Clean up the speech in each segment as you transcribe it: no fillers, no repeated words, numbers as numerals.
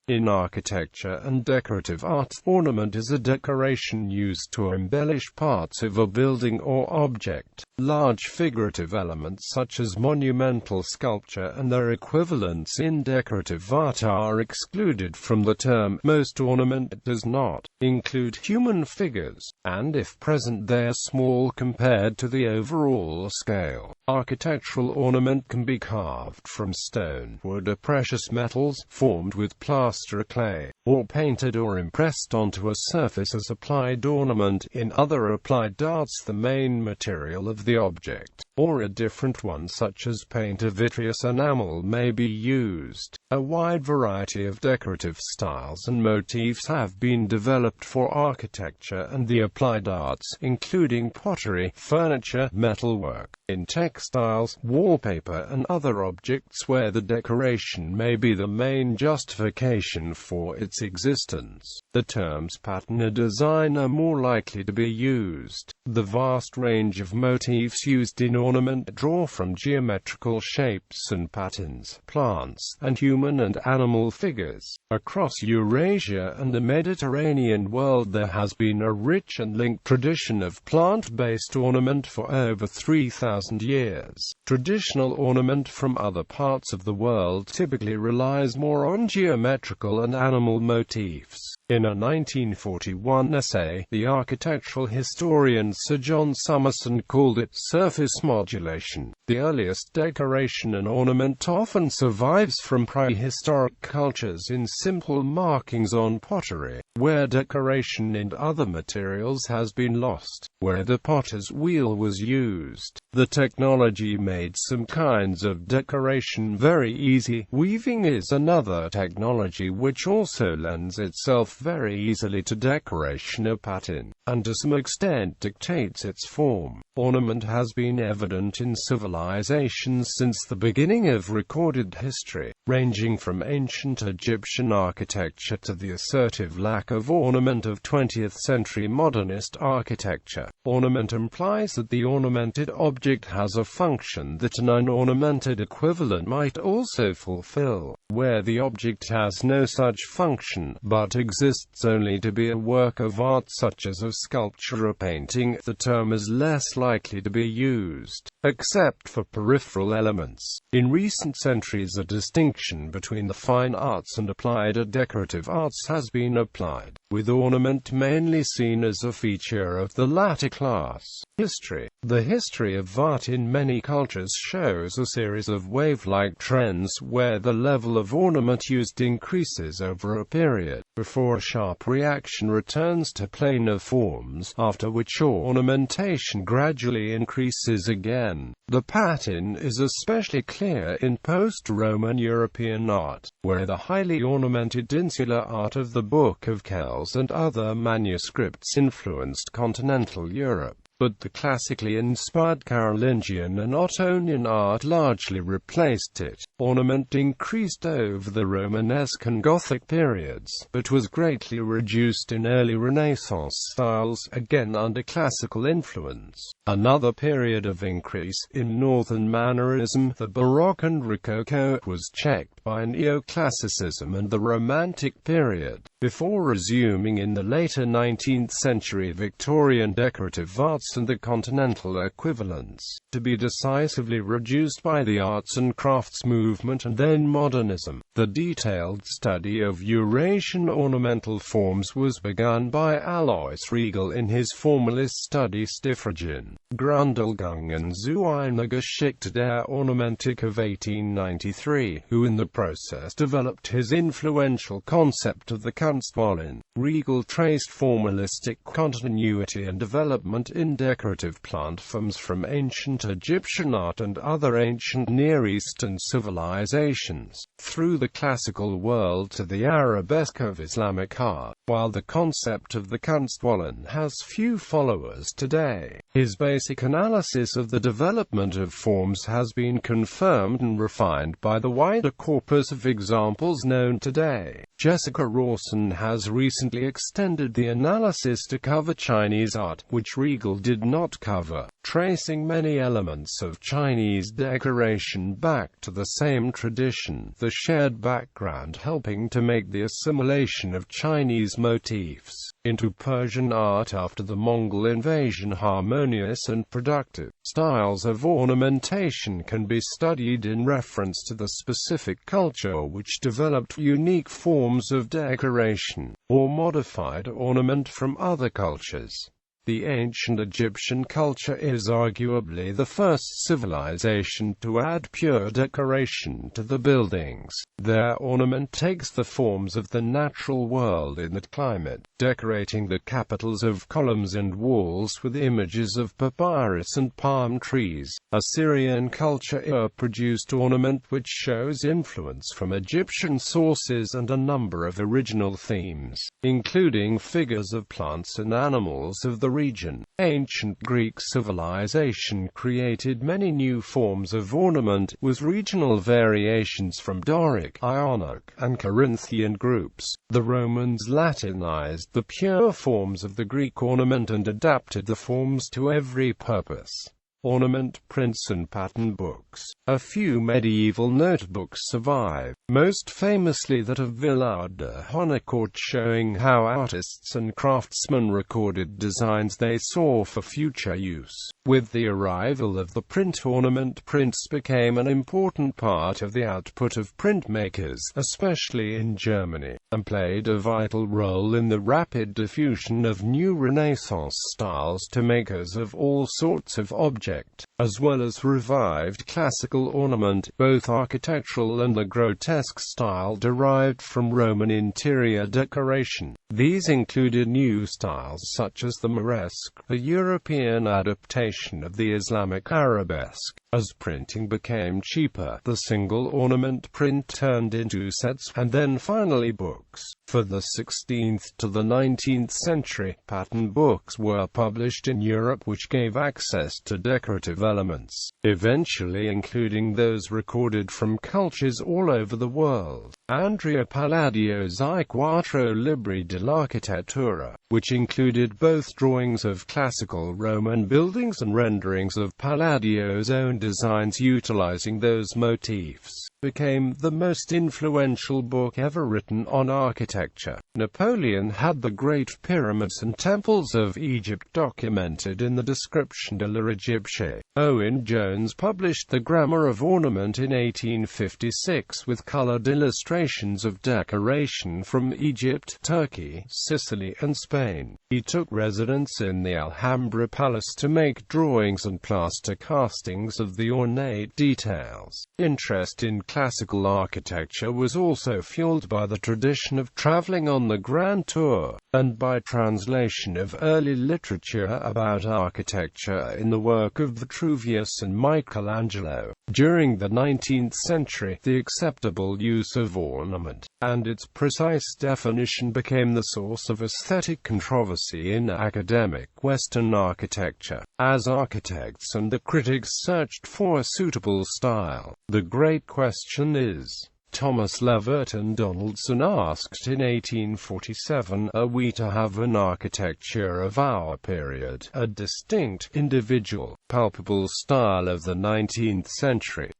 In architecture and decorative art, ornament is a decoration used to embellish parts of a building or object. Large figurative elements such as monumental sculpture and their equivalents in decorative art are excluded from the term. Most ornament does not include human figures, and if present they are small compared to the overall scale. Architectural ornament can be carved from stone, wood or precious metals, formed with plaster clay, or painted or impressed onto a surface as applied ornament. In other applied arts, the main material of the object, or a different one such as paint or vitreous enamel, may be used. A wide variety of decorative styles and motifs have been developed for architecture and the applied arts, including pottery, furniture, metalwork, in textiles, wallpaper and other objects where the decoration may be the main justification for its existence. The terms pattern or design are more likely to be used. The vast range of motifs used in ornament draw from geometrical shapes and patterns, plants, and human and animal figures. Across Eurasia and the Mediterranean world there has been a rich and linked tradition of plant-based ornament for over 3,000 years. Traditional ornament from other parts of the world typically relies more on geometrical and animal motifs. In a 1941 essay, the architectural historian Sir John Summerson called it surface modulation. The earliest decoration and ornament often survives from prehistoric cultures in simple markings on pottery, where decoration in other materials has been lost. Where the potter's wheel was used, the technology made some kinds of decoration very easy. Weaving is another technology which also lends itself very easily to decoration or pattern, and to some extent dictates its form. Ornament has been evident in civilizations since the beginning of recorded history, ranging from ancient Egyptian architecture to the assertive lack of ornament of 20th-century modernist architecture. Ornament implies that the ornamented object has a function that an unornamented equivalent might also fulfill. Where the object has no such function, but exists only to be a work of art such as a sculpture or painting, the term is less likely to be used, except for peripheral elements. In recent centuries a distinction between the fine arts and applied or decorative arts has been applied, with ornament mainly seen as a feature of the latter class. History. The history of art in many cultures shows a series of wave-like trends where the level of ornament used increases over a period, before a sharp reaction returns to plainer forms, after which ornamentation gradually increases again. The pattern is especially clear in post-Roman European art, where the highly ornamented insular art of the Book of Kells and other manuscripts influenced continental Europe. But the classically inspired Carolingian and Ottonian art largely replaced it. Ornament increased over the Romanesque and Gothic periods, but was greatly reduced in early Renaissance styles, again under classical influence. Another period of increase, in Northern Mannerism, the Baroque and Rococo, was checked by Neoclassicism and the Romantic period, before resuming in the later 19th century Victorian decorative arts and the continental equivalents, to be decisively reduced by the arts and crafts movement and then modernism. The detailed study of Eurasian ornamental forms was begun by Alois Riegel in his formalist study Stiefregion, Grundlegung zu einer Geschichte der Ornamentik of 1893, who in the process developed his influential concept of the Kunstwollen. Riegel traced formalistic continuity and development in decorative plant forms from ancient Egyptian art and other ancient Near Eastern civilizations, through the classical world to the arabesque of Islamic art. While the concept of the Kunstwollen has few followers today, his basic analysis of the development of forms has been confirmed and refined by the wider corpus of examples known today. Jessica Rawson has recently extended the analysis to cover Chinese art, which Riegel did not cover. tracing many elements of Chinese decoration back to the same tradition, the shared background helping to make the assimilation of Chinese motifs into Persian art after the Mongol invasion. Harmonious and productive styles of ornamentation can be studied in reference to the specific culture which developed unique forms of decoration, or modified ornament from other cultures. The ancient Egyptian culture is arguably the first civilization to add pure decoration to the buildings. Their ornament takes the forms of the natural world in that climate, decorating the capitals of columns and walls with images of papyrus and palm trees. Assyrian culture produced ornament which shows influence from Egyptian sources and a number of original themes, including figures of plants and animals of the region. Ancient Greek civilization created many new forms of ornament, with regional variations from Doric, Ionic, and Corinthian groups. The Romans Latinized the pure forms of the Greek ornament and adapted the forms to every purpose. Ornament prints and pattern books. A few medieval notebooks survive, most famously that of Villard de Honnecourt, showing how artists and craftsmen recorded designs they saw for future use. With the arrival of the print ornament, prints became an important part of the output of printmakers, especially in Germany, and played a vital role in the rapid diffusion of new Renaissance styles to makers of all sorts of objects, as well as revived classical ornament, both architectural and the grotesque style derived from Roman interior decoration. These included new styles such as the Moresque, a European adaptation of the Islamic arabesque. As printing became cheaper, the single ornament print turned into sets, and then finally books. For the 16th to the 19th century, pattern books were published in Europe which gave access to decorative elements, eventually including those recorded from cultures all over the world. Andrea Palladio's I Quattro Libri dell'Architettura, which included both drawings of classical Roman buildings and renderings of Palladio's own designs utilizing those motifs, became the most influential book ever written on architecture. Napoleon had the Great Pyramids and Temples of Egypt documented in the Description de l'Égypte. Owen Jones published The Grammar of Ornament in 1856 with colored illustrations of decoration from Egypt, Turkey, Sicily and Spain. He took residence in the Alhambra Palace to make drawings and plaster castings of the ornate details. Interest in classical architecture was also fueled by the tradition of traveling on the Grand Tour, and by translation of early literature about architecture in the work of Vitruvius and Michelangelo. During the 19th century, the acceptable use of ornament, and its precise definition, became the source of aesthetic controversy in academic Western architecture, as architects and the critics searched for a suitable style. The great question is, Thomas Leverton Donaldson asked in 1847, are we to have an architecture of our period, a distinct, individual, palpable style of the 19th century?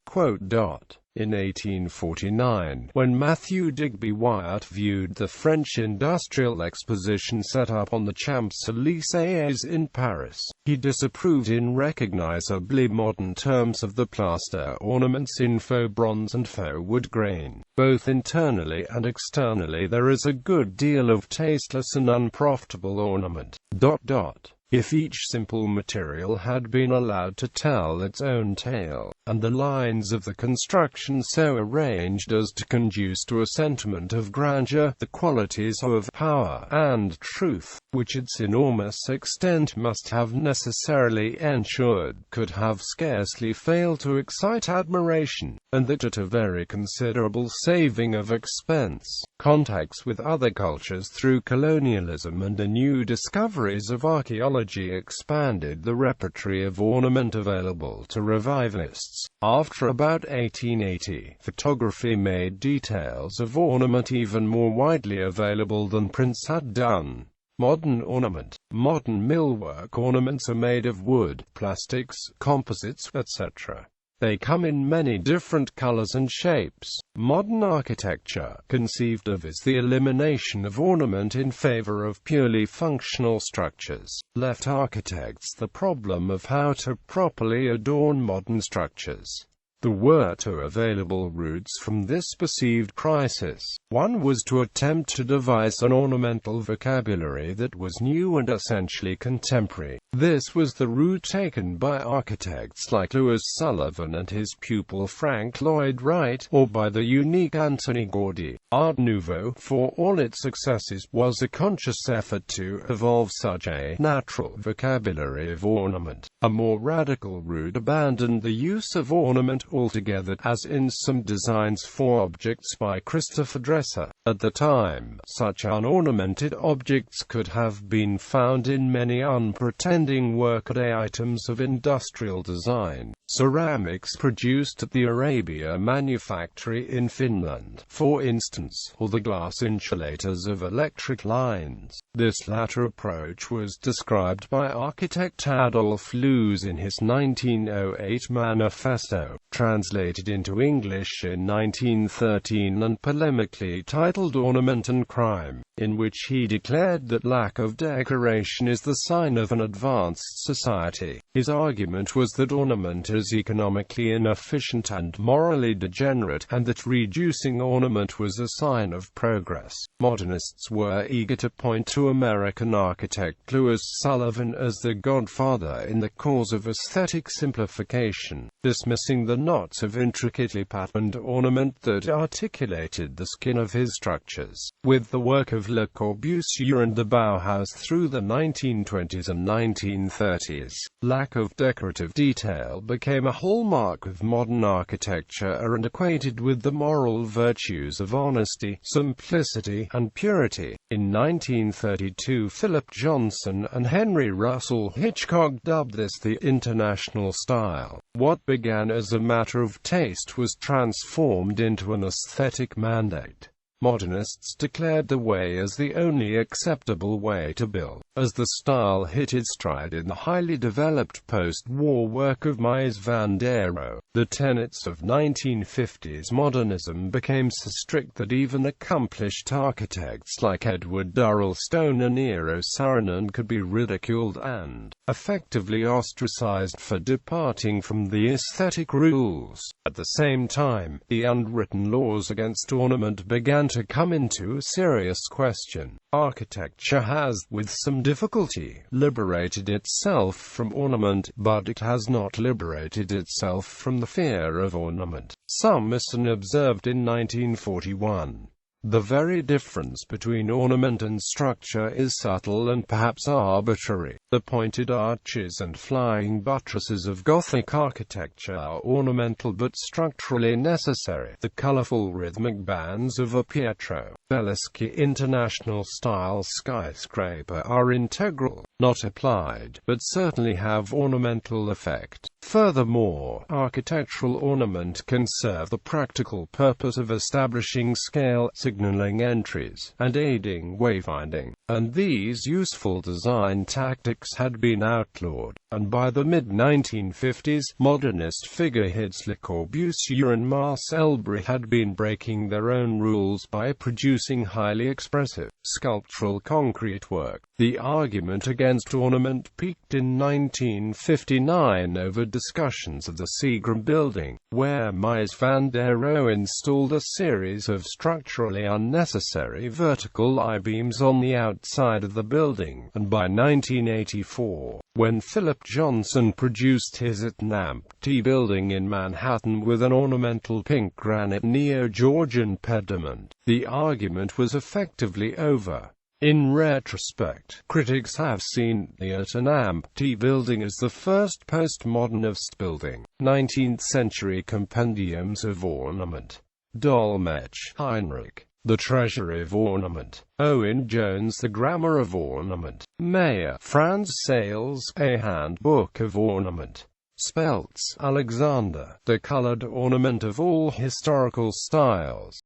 In 1849, when Matthew Digby Wyatt viewed the French Industrial Exposition set up on the Champs-Élysées in Paris, he disapproved in recognizably modern terms of the plaster ornaments in faux bronze and faux wood grain. Both internally and externally there is a good deal of tasteless and unprofitable ornament. If each simple material had been allowed to tell its own tale, and the lines of the construction so arranged as to conduce to a sentiment of grandeur, the qualities of power and truth, which its enormous extent must have necessarily ensured, could have scarcely failed to excite admiration, and that at a very considerable saving of expense. Contacts with other cultures through colonialism and the new discoveries of archaeology expanded the repertory of ornament available to revivalists. After about 1880, photography made details of ornament even more widely available than prints had done. Modern ornament Modern millwork ornaments are made of wood, plastics, composites, etc. They come in many different colors and shapes. Modern architecture, conceived of as the elimination of ornament in favor of purely functional structures, left architects the problem of how to properly adorn modern structures. There were two available routes from this perceived crisis. One was to attempt to devise an ornamental vocabulary that was new and essentially contemporary. This was the route taken by architects like Louis Sullivan and his pupil Frank Lloyd Wright, or by the unique Anthony Gaudi. Art Nouveau, for all its successes, was a conscious effort to evolve such a natural vocabulary of ornament. A more radical route abandoned the use of ornament altogether, as in some designs for objects by Christopher Dresser. At the time, such unornamented objects could have been found in many unpretending workaday items of industrial design. Ceramics produced at the Arabia manufactory in Finland, for instance, or the glass insulators of electric lines. This latter approach was described by architect Adolf Loos in his 1908 manifesto, translated into English in 1913 and polemically titled Ornament and Crime, in which he declared that lack of decoration is the sign of an advanced society. His argument was that ornament is economically inefficient and morally degenerate, and that reducing ornament was a sign of progress. Modernists were eager to point to American architect Louis Sullivan as the godfather in the cause of aesthetic simplification, dismissing the knots of intricately patterned ornament that articulated the skin of his structures. With the work of Le Corbusier and the Bauhaus through the 1920s and 1930s, lack of decorative detail became a hallmark of modern architecture and equated with the moral virtues of honesty, simplicity, and purity. In 1932, Philip Johnson and Henry Russell Hitchcock dubbed this the international style. What began as a matter of taste was transformed into an aesthetic mandate. Modernists declared the way as the only acceptable way to build. As the style hit its stride in the highly developed post-war work of Mies van der Rohe, the tenets of 1950s modernism became so strict that even accomplished architects like Edward Durrell Stone and Eero Saarinen could be ridiculed and effectively ostracized for departing from the aesthetic rules. At the same time, the unwritten laws against ornament began to come into serious question. Architecture has, with some difficulty, liberated itself from ornament, but it has not liberated itself from the fear of ornament. Summerson observed in 1941. The very difference between ornament and structure is subtle and perhaps arbitrary. The pointed arches and flying buttresses of Gothic architecture are ornamental but structurally necessary. The colorful rhythmic bands of a Pietro Belleschi international-style skyscraper are integral, not applied, but certainly have ornamental effect. Furthermore, architectural ornament can serve the practical purpose of establishing scale, signaling entries, and aiding wayfinding, and these useful design tactics had been outlawed, and by the mid-1950s, modernist figureheads Le Corbusier and Marcel Bry had been breaking their own rules by producing highly expressive, sculptural concrete work. The argument against ornament peaked in 1959 over discussions of the Seagram building, where Mies van der Rohe installed a series of structurally unnecessary vertical I-beams on the outside of the building, and by 1984, when Philip Johnson produced his Ornament building in Manhattan with an ornamental pink granite Neo-Georgian pediment, the argument was effectively over. In retrospect, critics have seen the Ornament building as the first postmodernist building. 19th-century compendiums of ornament. Dolmetsch, Heinrich. The Treasury of Ornament. Owen Jones, The Grammar of Ornament. Mayer, Franz Sales, A Handbook of Ornament. Speltz, Alexander. The Colored Ornament of All Historical Styles.